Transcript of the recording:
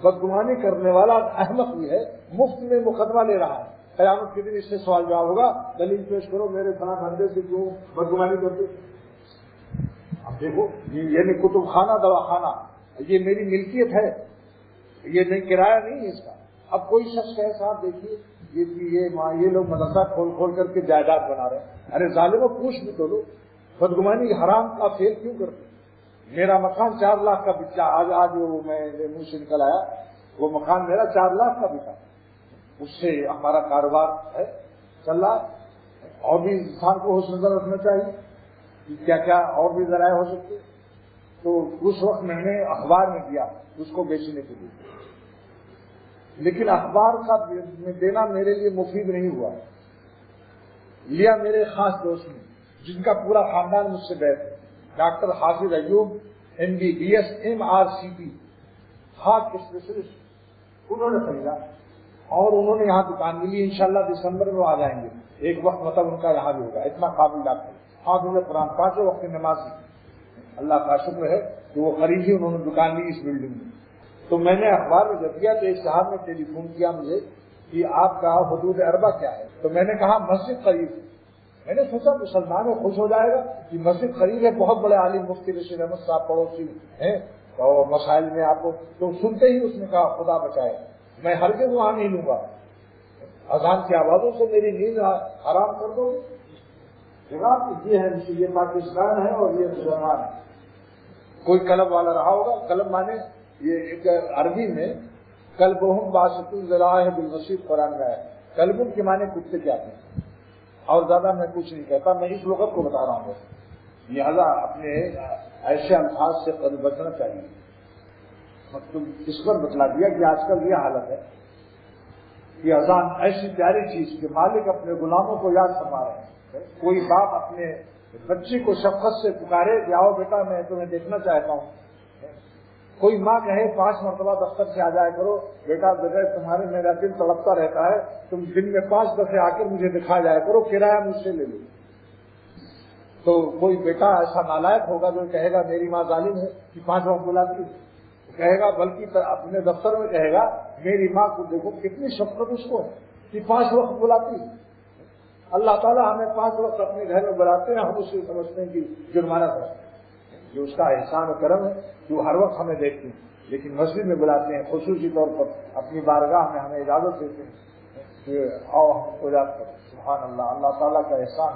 بدگمانی کرنے والا احمق بھی ہے، مفت میں مقدمہ لے رہا ہے. قیامت کے دن اس سے سوال جواب ہوگا، دلیل پیش کرو میرے فلاں بندے سے کیوں بدگمانی کرتے. اب دیکھو یہ نہیں کتب خانہ دوا خانہ، یہ میری ملکیت ہے، یہ نہیں کرایہ نہیں ہے اس کا. اب کوئی شخص کہے صاحب دیکھیے یہ لوگ مدرسہ کھول کر کے جائیداد بنا رہے ہیں. ارے ظالموں پوچھ بھی تو لو، بدگمانی حرام کا فعل کیوں کرتے؟ میرا مکان 4 لاکھ کا بچا، آج وہ میں منہ سے نکل آیا، وہ مکان میرا 4 لاکھ کا بکا. اس سے ہمارا کاروبار ہے چل رہا ہے. اور بھی انسان کو حسن نظر رکھنا چاہیے کہ کیا کیا اور بھی ذرائع ہو سکتے. تو اس وقت میں نے اخبار میں دیا اس کو بیچنے کے لیے، لیکن اخبار کا دینا میرے لیے مفید نہیں ہوا. لیا میرے خاص دوست نے جن کا پورا خاندان مجھ سے بیٹھ ہے، ڈاکٹر حافظ Ayub MBBS MRCP heart specialist, انہوں نے خریدا اور انہوں نے یہاں دکان ملی. انشاءاللہ دسمبر میں وہ آ جائیں گے. ایک وقت مطلب ان کا یہاں بھی ہوگا، اتنا قابل ڈاکٹر. ہاں انہوں نے قرآن 5 وقت کی نماز کی. اللہ کا شکر ہے کہ وہ قریب ہی انہوں نے دکان لی اس بلڈنگ میں. تو میں نے اخبار میں جب کیا تو ایک صاحب نے ٹیلی فون کیا مجھے کہ آپ کا حدود اربع کیا ہے. تو میں نے کہا مسجد قریب ہے. میں نے سوچا مسلمان میں خوش ہو جائے گا کہ مسجد قریب ہے، بہت بڑے عالم مفتی رشید احمد صاحب پڑوسی ہیں اور مسائل میں آپ کو. تو سنتے ہی اس نے کہا خدا بچائے میں ہرگز وہاں نہیں لوں گا، اذان کی آوازوں سے میری نیند حرام کر دو. جناب یہ ہے، یہ پاکستان ہے اور یہ مسلمان ہے. کوئی کلب والا رہا ہوگا، کلب مانے یہ ایک عربی میں کلبہم باسط الذراع بالوسیط قرآن میں ہے. کلبوں کے معنی کتے کے آتے ہیں، اور زیادہ میں کچھ نہیں کہتا، میں اس لغت کو بتا رہا ہوں. لہذا اپنے ایسے الفاظ سے قد بچنا چاہیے. مطلب اس پر بتلا دیا کہ آج کل یہ حالت ہے کہ اذان ایسی پیاری چیز کہ مالک اپنے غلاموں کو یاد فرما رہے ہیں. کوئی باپ اپنے بچے کو شفقت سے پکارے کہ آؤ بیٹا میں تمہیں دیکھنا چاہتا ہوں. کوئی ماں کہے 5 مرتبہ دفتر سے آ جایا کرو بیٹا، بغیر تمہارے میرا دل تڑپتا رہتا ہے، تم دن میں 5 دفعے آ کر مجھے دکھا جایا کرو، کرایہ مجھ سے لے لو. تو کوئی بیٹا ایسا نالائق ہوگا جو کہے گا میری ماں ظالم ہے کہ 5 وقت بلاتی، کہے گا بلکہ اپنے دفتر میں کہے گا میری ماں کو دیکھو کتنی شفقت اس کو ہے کہ 5 وقت بلاتی. اللہ تعالیٰ ہمیں 5 وقت اپنے گھر میں بلاتے ہیں، ہم اسے سمجھتے ہیں کہ جرمانہ کرتے ہیں. جو اس کا احسان و کرم ہے جو ہر وقت ہمیں دیکھتے ہیں، لیکن مسجد میں بلاتے ہیں خصوصی طور پر، اپنی بارگاہ میں ہمیں اجازت دیتے ہیں کہ آؤ ہم کو یاد کریں. سبحان اللہ، اللہ تعالیٰ کا احسان.